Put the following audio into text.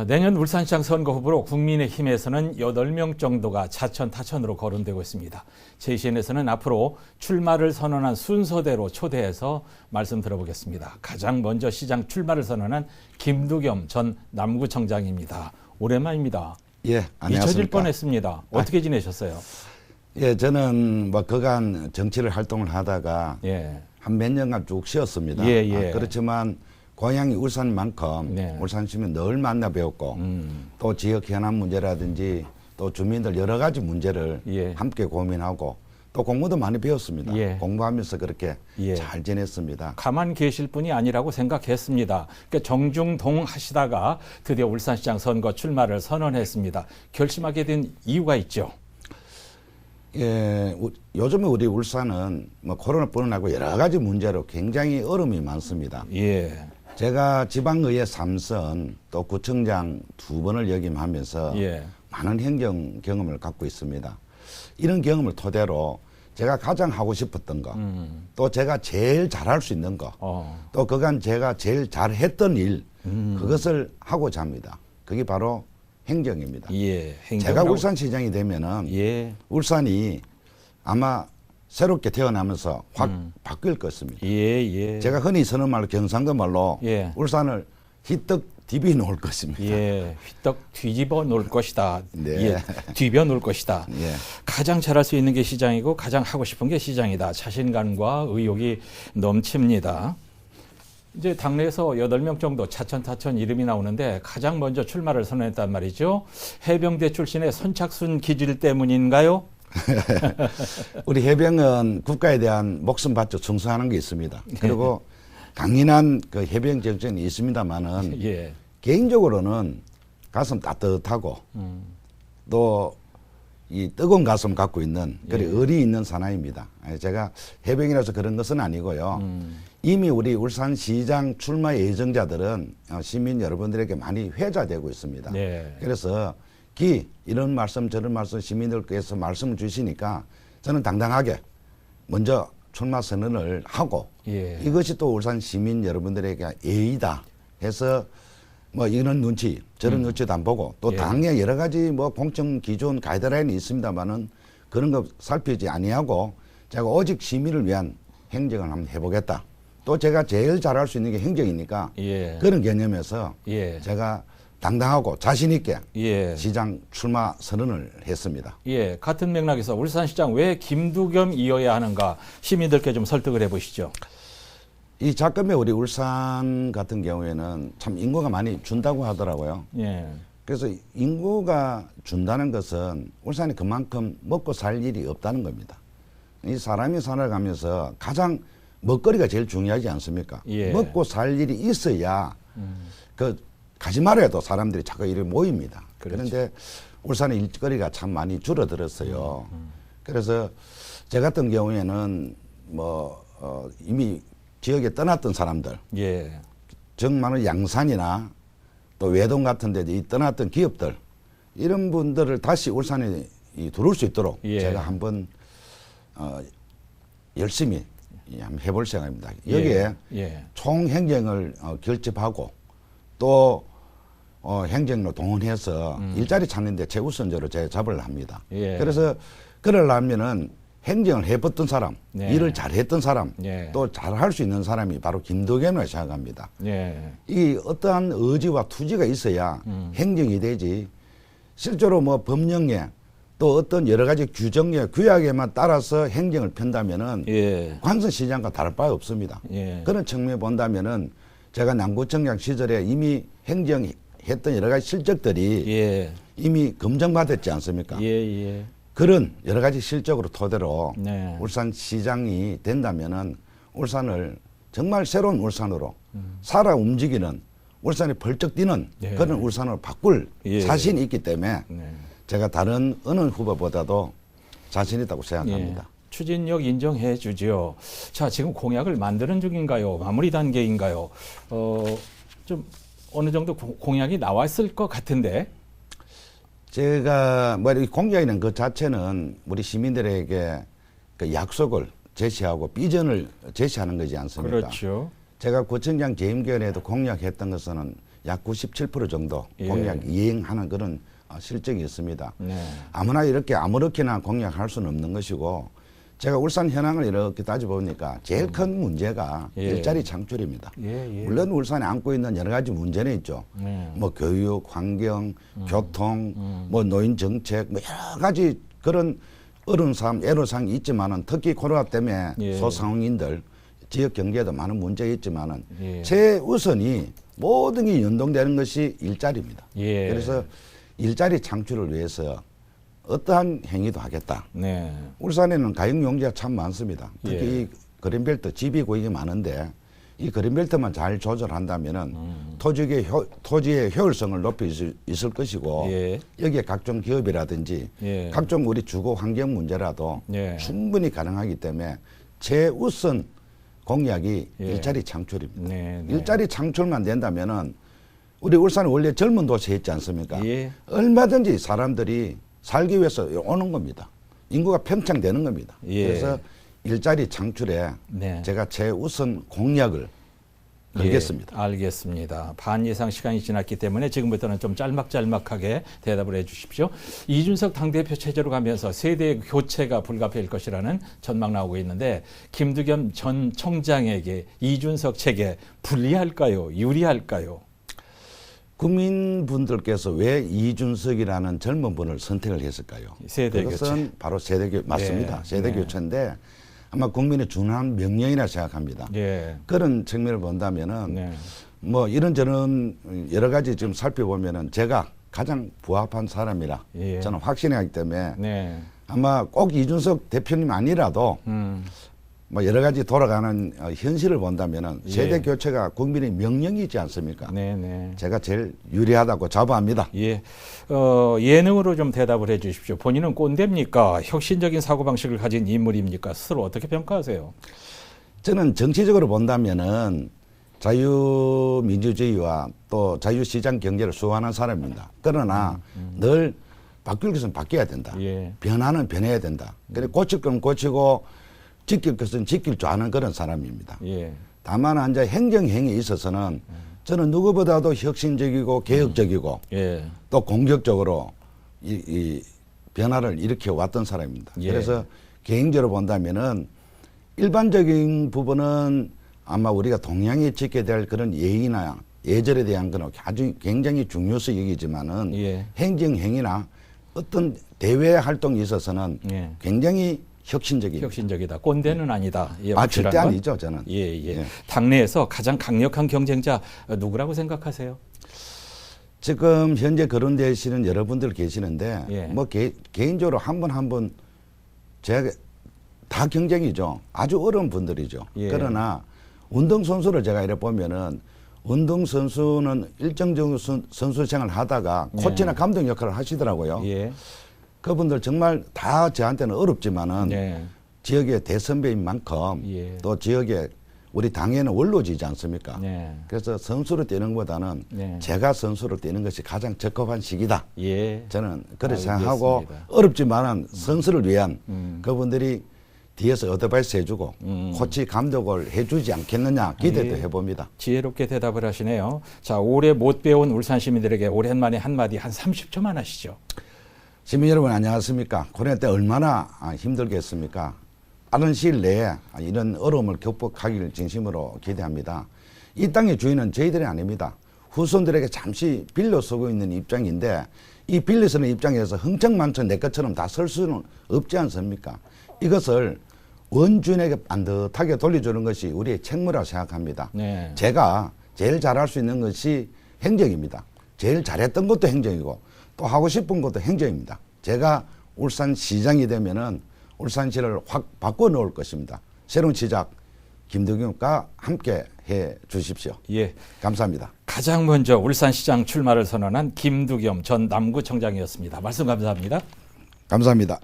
내년 울산시장 선거 후보로 국민의힘에서는 8명 정도가 차천 타천으로 거론되고 있습니다. JCN에서는 앞으로 출마를 선언한 순서대로 초대해서 말씀 들어보겠습니다. 가장 먼저 시장 출마를 선언한 김두겸 전 남구청장입니다. 오랜만입니다. 예, 안녕하십니까. 잊혀질 뻔했습니다. 어떻게 지내셨어요? 예, 저는 뭐 그간 정치를 활동을 하다가 예. 한 몇 년간 쭉 쉬었습니다. 예, 예. 그렇지만 고향이 울산만큼 네. 울산 시민 늘 만나 배웠고 또 지역 현안 문제라든지 또 주민들 여러 가지 문제를 예. 함께 고민하고 또 공부도 많이 배웠습니다. 예. 공부하면서 그렇게 예. 잘 지냈습니다. 가만 계실 분이 아니라고 생각했습니다. 그러니까 정중동 하시다가 드디어 울산시장 선거 출마를 선언했습니다. 결심하게 된 이유가 있죠. 예, 요즘에 우리 울산은 뭐 코로나뿐 아니고 여러 가지 문제로 굉장히 어려움이 많습니다. 예. 제가 지방의회 3선 또 구청장 2번을 역임하면서 예. 많은 행정 경험을 갖고 있습니다. 이런 경험을 토대로 제가 가장 하고 싶었던 거, 또 제가 제일 잘할 수 있는 거, 또 그간 제가 제일 잘했던 일, 그것을 하고자 합니다. 그게 바로 행정입니다. 예. 제가 울산시장이 되면은 예. 울산이 아마 새롭게 태어나면서 확 바뀔 것입니다. 예, 예. 제가 흔히 쓰는 말로 경상도 말로 예. 울산을 휘떡 디비 놓을 것입니다. 예. 휘떡 뒤집어 놓을 것이다. 네. 예. 뒤벼 놓을 것이다. 예. 가장 잘할 수 있는 게 시장이고 가장 하고 싶은 게 시장이다. 자신감과 의욕이 넘칩니다. 이제 당내에서 8명 정도 차천 타천 이름이 나오는데 가장 먼저 출마를 선언했단 말이죠. 해병대 출신의 선착순 기질 때문인가요? 우리 해병은 국가에 대한 목숨 바쳐 충성하는 게 있습니다. 그리고 강인한 그 해병 정신이 있습니다만은 예. 개인적으로는 가슴 따뜻하고 또 이 뜨거운 가슴 갖고 있는 그래 의리 있는 사나이입니다. 제가 해병이라서 그런 것은 아니고요. 이미 우리 울산시장 출마 예정자들은 시민 여러분들에게 많이 회자되고 있습니다. 네. 그래서 이런 말씀 저런 말씀 시민들께서 말씀을 주시니까 저는 당당하게 먼저 출마 선언을 하고 예. 이것이 또 울산 시민 여러분들에게 예의다 해서 뭐 이런 눈치 저런 눈치도 안 보고 또 예. 당의 여러 가지 뭐 공정 기준 가이드라인이 있습니다만은 그런 거 살피지 아니하고 제가 오직 시민을 위한 행정을 한번 해보겠다. 또 제가 제일 잘할 수 있는 게 행정이니까 예. 그런 개념에서 예. 제가 당당하고 자신 있게 예. 시장 출마 선언을 했습니다. 예. 같은 맥락에서 울산시장 왜 김두겸이어야 하는가 시민들께 좀 설득을 해보시죠. 이 작금에 우리 울산 같은 경우에는 참 인구가 많이 준다고 하더라고요. 예. 그래서 인구가 준다는 것은 울산이 그만큼 먹고 살 일이 없다는 겁니다. 이 사람이 살아가면서 가장 먹거리가 제일 중요하지 않습니까? 예. 먹고 살 일이 있어야 그 가지 말아도 사람들이 자꾸 이리 모입니다. 그렇죠. 그런데 울산의 일거리가 참 많이 줄어들었어요. 그래서 저 같은 경우에는 이미 지역에 떠났던 사람들, 예. 정말로 양산이나 또 외동 같은 데 떠났던 기업들 이런 분들을 다시 울산에 들어올 수 있도록 예. 제가 한번 열심히 한번 해볼 생각입니다. 여기에 예. 총행정을 결집하고 또 행정으로 동원해서 일자리 찾는 데 최우선적으로 제가 잡으려 합니다. 예. 그래서 그러려면은 행정을 해봤던 사람, 네. 일을 잘했던 사람, 예. 또 잘할 수 있는 사람이 바로 김두겸이라고 생각합니다. 예. 이 어떠한 의지와 투지가 있어야 행정이 되지 실제로 뭐 법령에 또 어떤 여러 가지 규정에 규약에만 따라서 행정을 편다면은 예. 관선시장과 다를 바가 없습니다. 예. 그런 측면에 본다면은 제가 남구청장 시절에 이미 행정했던 여러 가지 실적들이 예. 이미 검증받았지 않습니까? 예. 예. 그런 여러 가지 실적으로 토대로 네. 울산시장이 된다면은 울산을 정말 새로운 울산으로 살아 움직이는 울산이 벌쩍 뛰는 예. 그런 울산으로 바꿀 예. 자신이 있기 때문에 네. 제가 다른 어느 후보보다도 자신 있다고 생각합니다. 예. 추진력 인정해 주죠. 자, 지금 공약을 만드는 중인가요? 마무리 단계인가요? 좀 어느 정도 공약이 나왔을 것 같은데. 제가 이 공약이라는 그 자체는 우리 시민들에게 그 약속을 제시하고 비전을 제시하는 거지 않습니까? 그렇죠. 제가 구청장 재임 기간에도 공약했던 것은 약 97% 정도 예. 공약 이행하는 그런 실적이 있습니다. 네. 아무나 이렇게 아무렇게나 공약할 수는 없는 것이고 제가 울산 현황을 이렇게 따져보니까 제일 큰 문제가 예. 일자리 창출입니다. 예, 예. 물론 울산에 안고 있는 여러 가지 문제는 있죠. 네. 뭐 교육, 환경, 교통, 뭐 노인 정책, 뭐 여러 가지 그런 어려운 삶, 애로사항이 있지만은 특히 코로나 때문에 예. 소상공인들 지역 경제에도 많은 문제가 있지만은 예. 최우선이 모든 게 연동되는 것이 일자리입니다. 예. 그래서 일자리 창출을 위해서 어떠한 행위도 하겠다. 네. 울산에는 가용용지가 참 많습니다. 특히 예. 이 그린벨트, 집이 고익이 많은데 이 그린벨트만 잘 조절한다면은 토지의 효율성을 높일 수 있을 것이고 예. 여기에 각종 기업이라든지 예. 각종 우리 주거 환경 문제라도 예. 충분히 가능하기 때문에 최우선 공약이 예. 일자리 창출입니다. 네, 네. 일자리 창출만 된다면은 우리 울산은 원래 젊은 도시였지 않습니까? 예. 얼마든지 사람들이 살기 위해서 오는 겁니다. 인구가 평창되는 겁니다. 예. 그래서 일자리 창출에 네. 제가 최우선 공약을 걸겠습니다. 예, 알겠습니다. 반 이상 시간이 지났기 때문에 지금부터는 좀 짤막짤막하게 대답을 해 주십시오. 이준석 당대표 체제로 가면서 세대 교체가 불가피할 것이라는 전망 나오고 있는데 김두겸 전 청장에게 이준석 체계 불리할까요? 유리할까요? 국민분들께서 왜 이준석이라는 젊은 분을 선택을 했을까요? 세대 그것은 교체. 바로 세대 맞습니다. 네, 세대 네. 교체인데 아마 국민의 중요한 명령이라 생각합니다. 예. 그런 측면을 본다면은 네. 뭐 이런저런 여러 가지 지금 살펴보면은 제가 가장 부합한 사람이라 예. 저는 확신하기 때문에 네. 아마 꼭 이준석 대표님 아니라도 뭐 여러 가지 돌아가는 현실을 본다면은 예. 세대 교체가 국민의 명령이지 않습니까? 네, 네. 제가 제일 유리하다고 자부합니다. 예. 예능으로 좀 대답을 해 주십시오. 본인은 꼰대입니까? 혁신적인 사고방식을 가진 인물입니까? 스스로 어떻게 평가하세요? 저는 정치적으로 본다면은 자유민주주의와 또 자유시장 경제를 수호하는 사람입니다. 그러나 늘 바뀔 것은 바뀌어야 된다. 예. 변화는 변해야 된다. 그래 고칠 건 고치고 지킬 것은 지킬 줄 아는 그런 사람입니다. 예. 다만 이제 행정행위에 있어서는 저는 누구보다도 혁신적이고 개혁적이고 예. 또 공격적으로 이 변화를 일으켜 왔던 사람입니다. 예. 그래서 개인적으로 본다면은 일반적인 부분은 아마 우리가 동양에 지켜야 될 그런 예의나 예절에 대한 건 아주 굉장히 중요시 여기지만은 예. 행정행위나 어떤 대외 활동에 있어서는 예. 굉장히 혁신적입니다. 혁신적이다. 꼰대는 아니다. 예, 절대 확실한 건? 아니죠, 저는. 예, 예. 예. 당내에서 가장 강력한 경쟁자 누구라고 생각하세요? 지금 현재 거론되시는 여러분들 계시는데 예. 뭐 개인적으로 한 분 제가 다 경쟁이죠. 아주 어려운 분들이죠. 예. 그러나 운동선수를 제가 이래 보면은 운동선수는 일정 정도 선수 생활을 하다가 예. 코치나 감독 역할을 하시더라고요. 예. 그분들 정말 다 저한테는 어렵지만은 예. 지역의 대선배인 만큼 예. 또 지역의 우리 당에는 원로지지 않습니까? 네. 그래서 선수로 뛰는 것보다는 네. 제가 선수로 뛰는 것이 가장 적합한 시기다. 예. 저는 그렇게 알겠습니다. 생각하고 어렵지만은 선수를 위한 그분들이 뒤에서 어드바이스 해주고 코치 감독을 해주지 않겠느냐 기대도 예. 해봅니다. 지혜롭게 대답을 하시네요. 자, 올해 못 배운 울산 시민들에게 오랜만에 한마디 한 30초만 하시죠. 시민 여러분 안녕하십니까? 코로나 때 얼마나 힘들겠습니까? 빠른 시일 내에 이런 어려움을 극복하기를 진심으로 기대합니다. 이 땅의 주인은 저희들이 아닙니다. 후손들에게 잠시 빌려 쓰고 있는 입장인데 이 빌려 쓰는 입장에서 흥청망청 내 것처럼 다 설 수는 없지 않습니까? 이것을 원주인에게 반듯하게 돌려주는 것이 우리의 책무라고 생각합니다. 네. 제가 제일 잘할 수 있는 것이 행정입니다. 제일 잘했던 것도 행정이고 또 하고 싶은 것도 행정입니다. 제가 울산시장이 되면은 울산시를 확 바꿔 놓을 것입니다. 새로운 시작 김두겸과 함께 해 주십시오. 예. 감사합니다. 가장 먼저 울산시장 출마를 선언한 김두겸 전 남구청장이었습니다. 말씀 감사합니다. 감사합니다.